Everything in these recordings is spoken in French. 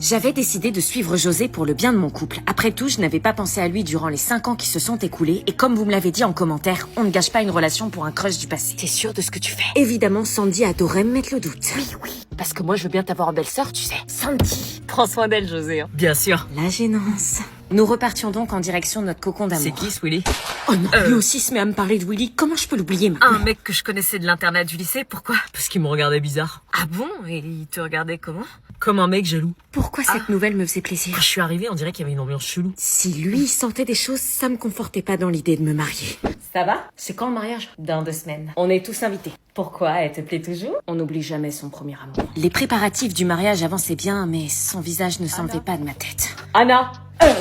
J'avais décidé de suivre José pour le bien de mon couple. Après tout, je n'avais pas pensé à lui durant les 5 ans qui se sont écoulés. Et comme vous me l'avez dit en commentaire, on ne gâche pas une relation pour un crush du passé. T'es sûre de ce que tu fais? Évidemment, Sandy adorait me mettre le doute. Oui. Parce que moi, je veux bien t'avoir en belle-sœur, tu sais. Sandy. Prends soin d'elle, José. Hein. Bien sûr. La gênance. Nous repartions donc en direction de notre cocon d'amour. C'est qui, ce Willy? Oh non, lui aussi se met à me parler de Willy. Comment je peux l'oublier maintenant? Un mec que je connaissais de l'internat du lycée, pourquoi? Parce qu'il me regardait bizarre. Ah bon? Et il te regardait comment? Comme un mec jaloux. Pourquoi cette nouvelle me faisait plaisir? Quand je suis arrivée, on dirait qu'il y avait une ambiance chelou. Si lui sentait des choses, ça me confortait pas dans l'idée de me marier. Ça va? C'est quand le mariage? Dans 2 semaines. On est tous invités. Pourquoi? Elle te plaît toujours? On n'oublie jamais son premier amour. Les préparatifs du mariage avançaient bien, mais son visage ne s'enlevait pas de ma tête. Anna!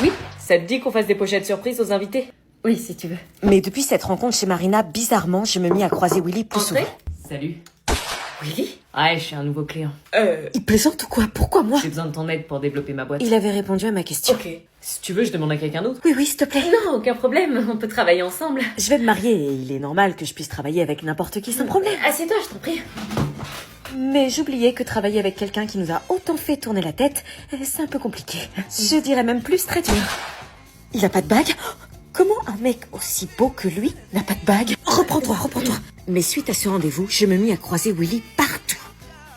Oui? Ça te dit qu'on fasse des pochettes surprises aux invités? Oui, si tu veux. Mais depuis cette rencontre chez Marina, bizarrement, je me mis à croiser Willy plus souvent. Salut. Willy? Ouais, je suis un nouveau client. Il plaisante ou quoi? Pourquoi moi? J'ai besoin de ton aide pour développer ma boîte. Il avait répondu à ma question. Ok. Si tu veux, je demande à quelqu'un d'autre. Oui, s'il te plaît. Non, aucun problème. On peut travailler ensemble. Je vais me marier et il est normal que je puisse travailler avec n'importe qui sans problème. Assieds-toi, je t'en prie. Mais j'oubliais que travailler avec quelqu'un qui nous a autant fait tourner la tête, c'est un peu compliqué. Je dirais même plus très dur. Il a pas de bague? Comment un mec aussi beau que lui n'a pas de bague? Reprends-toi. Mais suite à ce rendez-vous, je me mis à croiser Willy partout.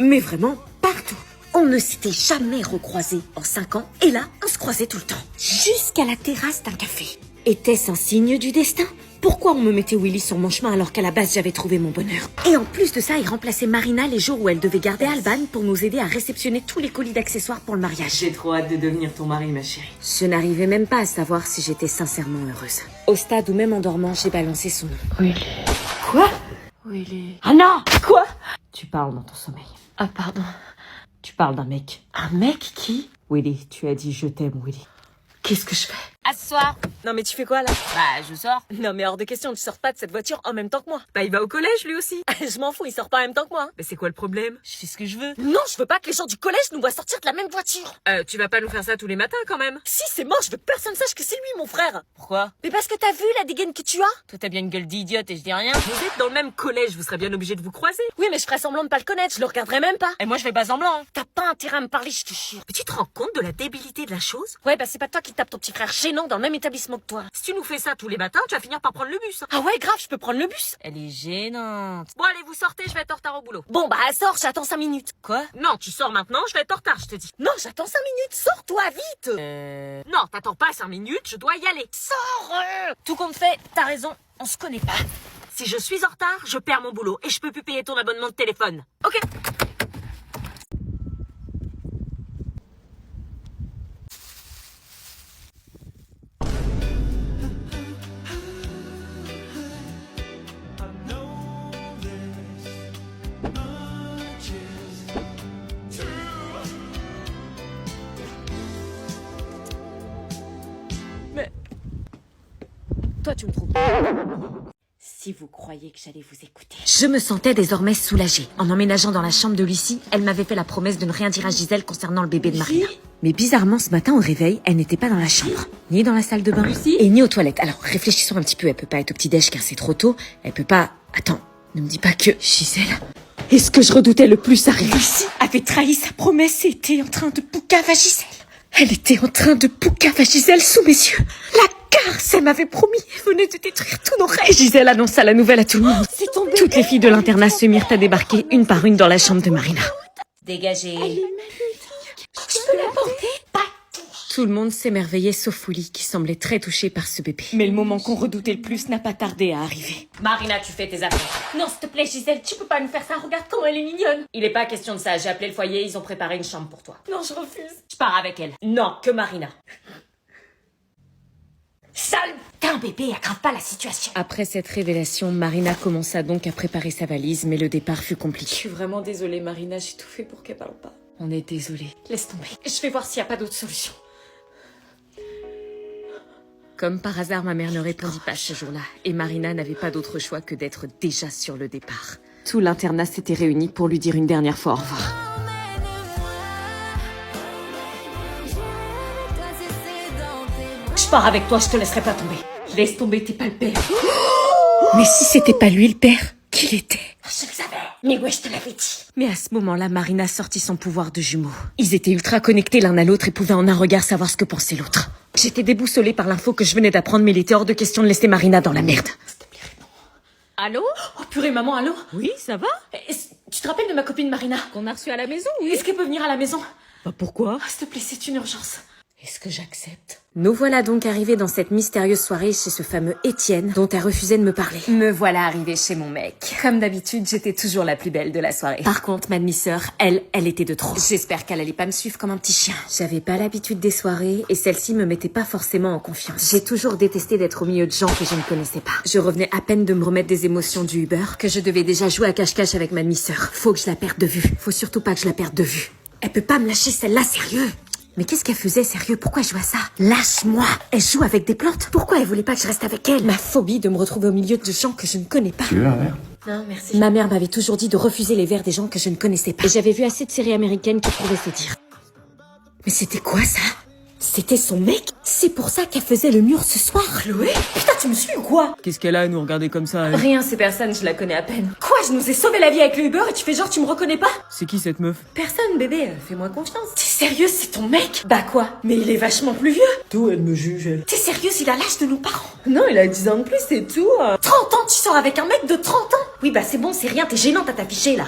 Mais vraiment partout. On ne s'était jamais recroisés en 5 ans, et là, on se croisait tout le temps. Jusqu'à la terrasse d'un café. Était-ce un signe du destin? Pourquoi on me mettait Willy sur mon chemin alors qu'à la base j'avais trouvé mon bonheur? Et en plus de ça, il remplaçait Marina les jours où elle devait garder Alban pour nous aider à réceptionner tous les colis d'accessoires pour le mariage. J'ai trop hâte de devenir ton mari, ma chérie. Je n'arrivais même pas à savoir si j'étais sincèrement heureuse. Au stade où même en dormant, j'ai balancé son nom. Willy. Quoi? Willy. Ah non! Quoi? Tu parles dans ton sommeil. Ah pardon. Tu parles d'un mec. Un mec qui? Willy, tu as dit je t'aime, Willy. Qu'est-ce que je fais? À ce soir. Non mais tu fais quoi là? Bah, je sors. Non mais hors de question, tu sors pas de cette voiture en même temps que moi. Bah, il va au collège, lui aussi. Je m'en fous, il sort pas en même temps que moi. Mais c'est quoi le problème? Je fais ce que je veux. Non, je veux pas que les gens du collège nous voient sortir de la même voiture. Tu vas pas nous faire ça tous les matins, quand même? Si, c'est mort, je veux que personne sache que c'est lui, mon frère. Pourquoi? Mais parce que t'as vu la dégaine que tu as? Toi, t'as bien une gueule d'idiote et je dis rien. Vous êtes dans le même collège, vous serez bien obligés de vous croiser. Oui, mais je ferais semblant de pas le connaître, je le regarderais même pas. Et moi, je fais pas semblant. Hein. T'as pas intérêt à me parler, je te jure. Mais tu te rends compte de la débilité de la chose? Ouais, bah c'est pas toi qui tapes ton petit frère gênant dans le même établissement que toi. Si tu nous fais ça tous les matins, tu vas finir par prendre le bus. Ah ouais, grave, je peux prendre le bus. Elle est gênante. Bon, allez, vous sortez, je vais être en retard au boulot. Bon, bah sors, j'attends 5 minutes. Quoi? Non, tu sors maintenant, je vais être en retard, je te dis. Non, j'attends 5 minutes, sors-toi, vite. Non, t'attends pas 5 minutes, je dois y aller. Sors. Tout compte fait, t'as raison, on se connaît pas. Si je suis en retard, je perds mon boulot et je peux plus payer ton abonnement de téléphone. Ok? Mais... Toi, tu me trouves. Si vous croyez que j'allais vous écouter. Je me sentais désormais soulagée. En emménageant dans la chambre de Lucie, elle m'avait fait la promesse de ne rien dire à Gisèle concernant le bébé de Marina. Mais bizarrement, ce matin au réveil, elle n'était pas dans la chambre, ni dans la salle de bain, Lucie et ni aux toilettes. Alors, réfléchissons un petit peu. Elle peut pas être au petit-déj car c'est trop tôt. Elle peut pas... Attends, ne me dis pas que... Gisèle... Et ce que je redoutais le plus arrive. Lucie avait trahi sa promesse et était en train de poucave à Gisèle. Elle était en train de poucave à Gisèle sous mes yeux. La garce, elle m'avait promis, elle venait de détruire tous nos rêves. Gisèle annonça la nouvelle à tout le monde. C'est ton Toutes les filles de l'internat se mirent à débarquer une par une dans la chambre de Marina. Dégagez. Je peux la porter? Pas touche. Tout le monde s'émerveillait sauf Willy qui semblait très touché par ce bébé. Mais le moment qu'on redoutait le plus n'a pas tardé à arriver. Marina, tu fais tes affaires. Non, s'il te plaît, Gisèle, tu peux pas nous faire ça. Regarde comment elle est mignonne. Il est pas question de ça, j'ai appelé le foyer, ils ont préparé une chambre pour toi. Non, je refuse. Je pars avec elle. Non, que Marina. Sale! T'es un bébé, aggrave pas la situation. Après cette révélation, Marina commença donc à préparer sa valise, mais le départ fut compliqué. Je suis vraiment désolée, Marina, j'ai tout fait pour qu'elle parle pas. On est désolé. Laisse tomber. Je vais voir s'il n'y a pas d'autre solution. Comme par hasard, ma mère ne répondit pas ce jour-là, et Marina n'avait pas d'autre choix que d'être déjà sur le départ. Tout l'internat s'était réuni pour lui dire une dernière fois au revoir. Je pars avec toi, je te laisserai pas tomber. Laisse tomber, t'es pas le père. Mais si c'était pas lui le père, qui l'était? Je le savais. Mais ouais, je te l'avais dit. Mais à ce moment-là, Marina sortit son pouvoir de jumeau. Ils étaient ultra connectés l'un à l'autre et pouvaient en un regard savoir ce que pensait l'autre. J'étais déboussolée par l'info que je venais d'apprendre, mais il était hors de question de laisser Marina dans la merde. S'il te plaît, réponds. Allô? Oh purée, maman, allô? Oui, ça va? Tu te rappelles de ma copine Marina? Qu'on a reçu à la maison, oui. Est-ce qu'elle peut venir à la maison? Bah pourquoi? S'il te plaît, c'est une urgence. Est-ce que j'accepte? Nous voilà donc arrivés dans cette mystérieuse soirée chez ce fameux Étienne dont elle refusait de me parler. Me voilà arrivée chez mon mec. Comme d'habitude, j'étais toujours la plus belle de la soirée. Par contre, ma demi-sœur, elle était de trop. J'espère qu'elle allait pas me suivre comme un petit chien. J'avais pas l'habitude des soirées et celle-ci me mettait pas forcément en confiance. J'ai toujours détesté d'être au milieu de gens que je ne connaissais pas. Je revenais à peine de me remettre des émotions du Uber que je devais déjà jouer à cache-cache avec ma demi-sœur. Faut que je la perde de vue. Faut surtout pas que je la perde de vue. Elle peut pas me lâcher celle-là, sérieux. Mais qu'est-ce qu'elle faisait, sérieux? Pourquoi elle joue à ça? Lâche-moi! Elle joue avec des plantes? Pourquoi elle voulait pas que je reste avec elle? Ma phobie de me retrouver au milieu de gens que je ne connais pas. Tu veux un verre? Non, merci. Ma mère m'avait toujours dit de refuser les verres des gens que je ne connaissais pas. Et j'avais vu assez de séries américaines qui pouvaient se dire. Mais c'était quoi ça? C'était son mec? C'est pour ça qu'elle faisait le mur ce soir? Chloé? Putain, tu me suis ou quoi? Qu'est-ce qu'elle a à nous regarder comme ça, elle? Rien, ces personnes, je la connais à peine. Quoi, je nous ai sauvé la vie avec le Uber et tu fais genre tu me reconnais pas? C'est qui cette meuf? Personne, bébé, fais-moi confiance. T'es sérieuse, c'est ton mec? Bah quoi? Mais il est vachement plus vieux. Tout, elle me juge, elle. T'es sérieuse, il a l'âge de nos parents. Non, il a 10 ans de plus, c'est tout. 30 ans, tu sors avec un mec de 30 ans? Oui, bah c'est bon, c'est rien, t'es gênante à t'afficher là.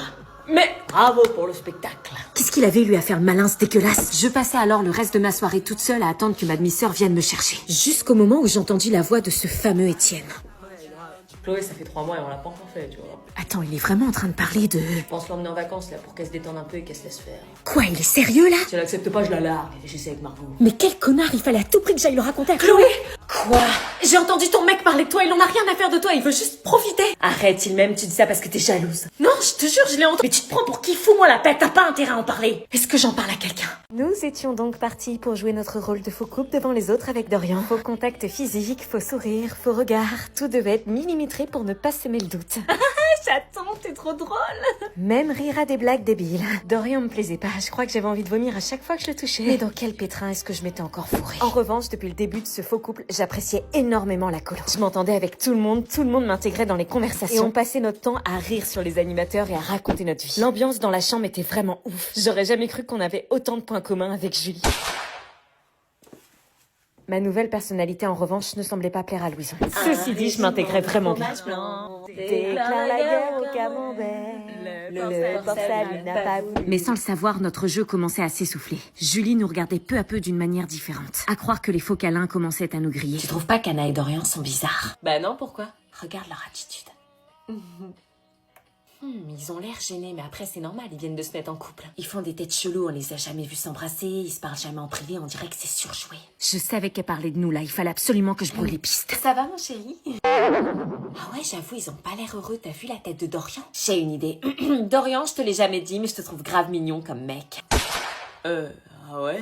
Mais bravo pour le spectacle. Qu'est-ce qu'il avait lui à faire le malin, ce dégueulasse? Je passais alors le reste de ma soirée toute seule à attendre que ma demi-sœur vienne me chercher. Jusqu'au moment où j'entendis la voix de ce fameux Étienne. Chloé, ça fait 3 mois et on l'a pas encore fait, tu vois. Attends, il est vraiment en train de parler de... Je pense l'emmener en vacances là pour qu'elle se détende un peu et qu'elle se laisse faire. Quoi, il est sérieux là? Si elle accepte pas, je la largue. J'essaie avec Margot. Mais quel connard, il fallait à tout prix que j'aille le raconter à Chloé! Quoi? J'ai entendu ton mec parler de toi, il en a rien à faire de toi, il veut juste profiter. Arrête, il m'aime, tu dis ça parce que t'es jalouse. Non, je te jure, je l'ai entendu. Mais tu te prends pour qui? Fous-moi la paix, t'as pas intérêt à en parler. Est-ce que j'en parle à quelqu'un? Nous étions donc partis pour jouer notre rôle de faux couple devant les autres avec Dorian. Faux contact physique, faux sourire, faux regard, tout devait être millimétré pour ne pas semer le doute. J'attends, t'es trop drôle. Même rire à des blagues débiles. Dorian me plaisait pas, je crois que j'avais envie de vomir à chaque fois que je le touchais. Mais dans quel pétrin est-ce que je m'étais encore fourrée? En revanche, depuis le début de ce faux couple, j'appréciais énormément la colo. Je m'entendais avec tout le monde m'intégrait dans les conversations. Et on passait notre temps à rire sur les animateurs et à raconter notre vie. L'ambiance dans la chambre était vraiment ouf. J'aurais jamais cru qu'on avait autant de points communs avec Julie. Ma nouvelle personnalité, en revanche, ne semblait pas plaire à Louison. Ceci dit, je m'intégrais vraiment bien. Déclare la guerre au camembert. Le porcelaine n'a pas voulu. Mais sans le savoir, notre jeu commençait à s'essouffler. Julie nous regardait peu à peu d'une manière différente. À croire que les faux câlins commençaient à nous griller. Tu trouves pas qu'Anna et Dorian sont bizarres? Bah non, pourquoi? Regarde leur attitude. Ils ont l'air gênés, mais après c'est normal, ils viennent de se mettre en couple. Ils font des têtes cheloues, on les a jamais vus s'embrasser, ils se parlent jamais en privé, on dirait que c'est surjoué. Je savais qu'elle parlait de nous là, il fallait absolument que je brûle les pistes. Ça va mon chéri? Ah ouais, j'avoue, ils ont pas l'air heureux, t'as vu la tête de Dorian? J'ai une idée. Dorian, je te l'ai jamais dit, mais je te trouve grave mignon comme mec. Ah ouais?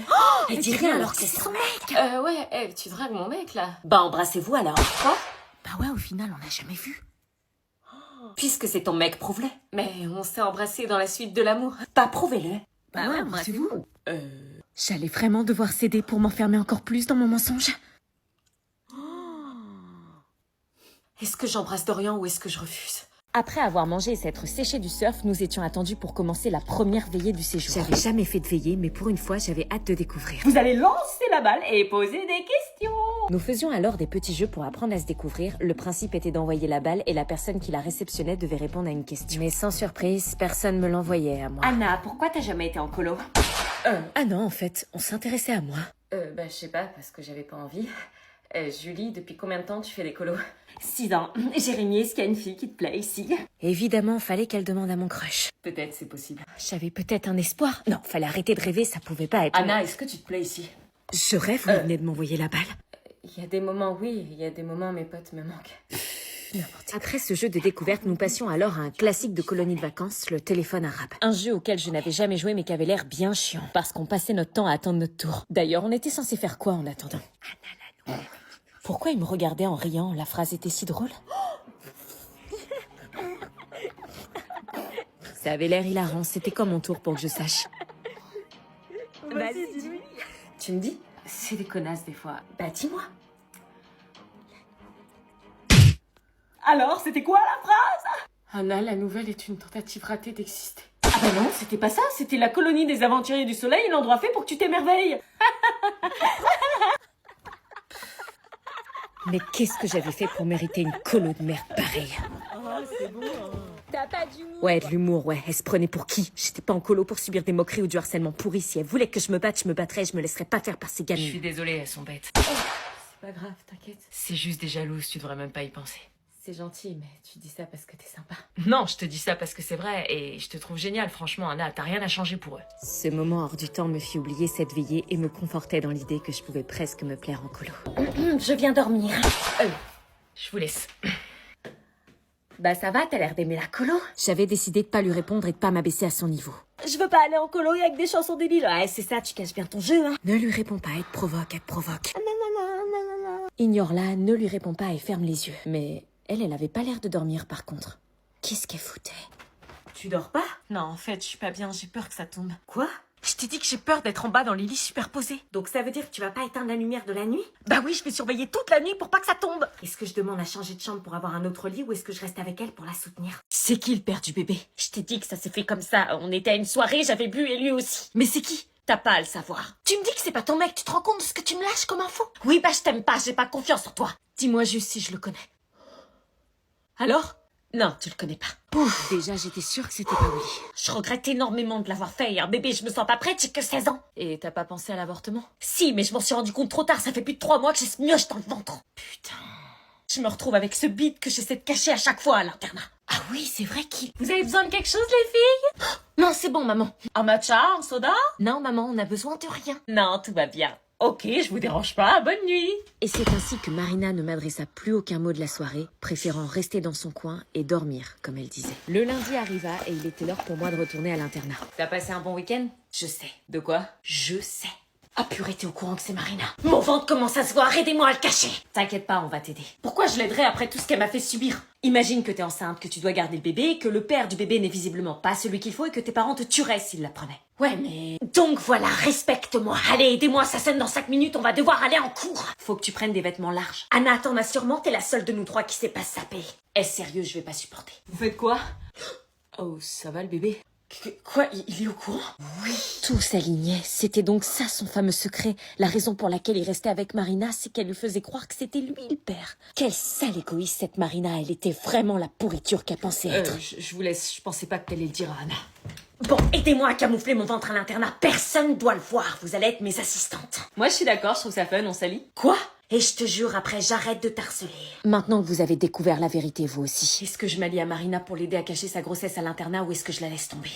Elle dit rien alors que c'est son mec. Ouais, tu dragues mon mec là. Bah embrassez-vous alors. Quoi? Bah ouais, au final, on n'a jamais vu. Puisque c'est ton mec, prouve-le. Mais on s'est embrassé dans la suite de l'amour. Pas prouvé-le. Bah ouais, embrassez-vous. J'allais vraiment devoir céder pour m'enfermer encore plus dans mon mensonge. Est-ce que j'embrasse Dorian ou est-ce que je refuse? Après avoir mangé et s'être séché du surf, nous étions attendus pour commencer la première veillée du séjour. J'avais jamais fait de veillée, mais pour une fois, j'avais hâte de découvrir. Vous allez lancer la balle et poser des questions. Nous faisions alors des petits jeux pour apprendre à se découvrir. Le principe était d'envoyer la balle et la personne qui la réceptionnait devait répondre à une question. Mais sans surprise, personne me l'envoyait à moi. Anna, pourquoi t'as jamais été en colo? Ah non, en fait, on s'intéressait à moi. Bah je sais pas, parce que j'avais pas envie. Julie, depuis combien de temps tu fais des colos? 6 ans. Jérémy, est-ce qu'il y a une fille qui te plaît ici? Évidemment, fallait qu'elle demande à mon crush. Peut-être, c'est possible. J'avais peut-être un espoir. Non, fallait arrêter de rêver, ça pouvait pas être... Anna, est-ce que tu te plais ici? Je rêve, vous venez de m'envoyer la balle. Il y a des moments, oui, il y a des moments, mes potes me manquent. Après ce jeu de découverte, nous passions alors à un classique de colonie de vacances, le téléphone arabe. Un jeu auquel je n'avais jamais joué mais qui avait l'air bien chiant, parce qu'on passait notre temps à attendre notre tour. D'ailleurs, on était censé faire quoi en attendant? Pourquoi il me regardait en riant? La phrase était si drôle. Ça avait l'air hilarant, c'était comme mon tour pour que je sache. Vas-y, dis-lui. Tu me dis? C'est des connasses des fois. Bah dis-moi. Alors, c'était quoi la phrase? Anna, la nouvelle est une tentative ratée d'exister. Ah bah non, c'était pas ça, c'était la colonie des aventuriers du soleil, l'endroit fait pour que tu t'émerveilles. Mais qu'est-ce que j'avais fait pour mériter une colo de merde pareille? T'as pas d'humour. Ouais, de l'humour, ouais. Elle se prenait pour qui? J'étais pas en colo pour subir des moqueries ou du harcèlement pourri. Si elle voulait que je me batte, je me battrais. Je me laisserais pas faire par ces Je gamines. suis désolée, elles sont bêtes. C'est pas grave, t'inquiète. C'est juste des jalouses, tu devrais même pas y penser. C'est gentil, mais tu dis ça parce que t'es sympa. Non, je te dis ça parce que c'est vrai, et je te trouve génial, franchement, Anna, t'as rien à changer pour eux. Ce moment hors du temps me fit oublier cette veillée et me confortait dans l'idée que je pouvais presque me plaire en colo. Je viens dormir. Je vous laisse. Bah ça va, t'as l'air d'aimer la colo. J'avais décidé de pas lui répondre et de pas m'abaisser à son niveau. Je veux pas aller en colo avec des chansons débiles. Ouais, c'est ça, tu caches bien ton jeu, hein. Ne lui réponds pas, elle te provoque, elle te provoque. Ignore-la, ne lui réponds pas et ferme les yeux. Mais elle avait pas l'air de dormir par contre. Qu'est-ce qu'elle foutait? Tu dors pas? Non, en fait, je suis pas bien, j'ai peur que ça tombe. Quoi? Je t'ai dit que j'ai peur d'être en bas dans les lits superposés. Donc ça veut dire que tu vas pas éteindre la lumière de la nuit? Bah oui, je vais surveiller toute la nuit pour pas que ça tombe. Est-ce que je demande à changer de chambre pour avoir un autre lit ou est-ce que je reste avec elle pour la soutenir? C'est qui le père du bébé? Je t'ai dit que ça s'est fait comme ça. On était à une soirée, j'avais bu et lui aussi. Mais c'est qui? T'as pas à le savoir. Tu me dis que c'est pas ton mec, tu te rends compte de ce que tu me lâches comme info? Oui, bah je t'aime pas, j'ai pas confiance en toi. Dis-moi juste si je le connais. Alors? Non, tu le connais pas. Ouf, déjà j'étais sûre que c'était pas Willy. Je regrette énormément de l'avoir fait. Un bébé, je me sens pas prête, j'ai que 16 ans. Et t'as pas pensé à l'avortement? Si, mais je m'en suis rendu compte trop tard, ça fait plus de 3 mois que j'ai ce mioche dans le ventre. Putain. Je me retrouve avec ce bide que j'essaie de cacher à chaque fois à l'internat. Ah oui, c'est vrai qu'il... Vous avez besoin de quelque chose, les filles? Non, c'est bon, maman. Un matcha, un soda? Non, maman, on a besoin de rien. Non, tout va bien. Ok, je vous dérange pas, bonne nuit. Et c'est ainsi que Marina ne m'adressa plus aucun mot de la soirée, préférant rester dans son coin et dormir, comme elle disait. Le lundi arriva et il était l'heure pour moi de retourner à l'internat. T'as passé un bon week-end? Je sais. De quoi? Je sais. Ah purée, t'es au courant que c'est Marina? Mon ventre commence à se voir, aidez-moi à le cacher. T'inquiète pas, on va t'aider. Pourquoi je l'aiderais après tout ce qu'elle m'a fait subir? Imagine que t'es enceinte, que tu dois garder le bébé, que le père du bébé n'est visiblement pas celui qu'il faut et que tes parents te tueraient s'ils l'apprenaient. Ouais, mais... Donc voilà, respecte-moi. Allez, aidez-moi, ça sonne dans 5 minutes, on va devoir aller en cours. Faut que tu prennes des vêtements larges. Anna, t'en as sûrement, t'es la seule de nous trois qui sait pas se saper. Est-ce sérieux, je vais pas supporter. Vous faites quoi? Oh, ça va le bébé? Quoi, il est au courant? Tout s'alignait. C'était donc ça son fameux secret. La raison pour laquelle il restait avec Marina, c'est qu'elle lui faisait croire que c'était lui le père. Quelle sale égoïste cette Marina. Elle était vraiment la pourriture qu'elle pensait être. Je vous laisse, je pensais pas que t'allais le dire à Anna. Bon, aidez-moi à camoufler mon ventre à l'internat. Personne doit le voir. Vous allez être mes assistantes. Moi, je suis d'accord, je trouve ça fun, on s'allie. Quoi? Et je te jure, après, j'arrête de t'harceler. Maintenant que vous avez découvert la vérité, vous aussi. Est-ce que je m'allie à Marina pour l'aider à cacher sa grossesse à l'internat ou est-ce que je la laisse tomber?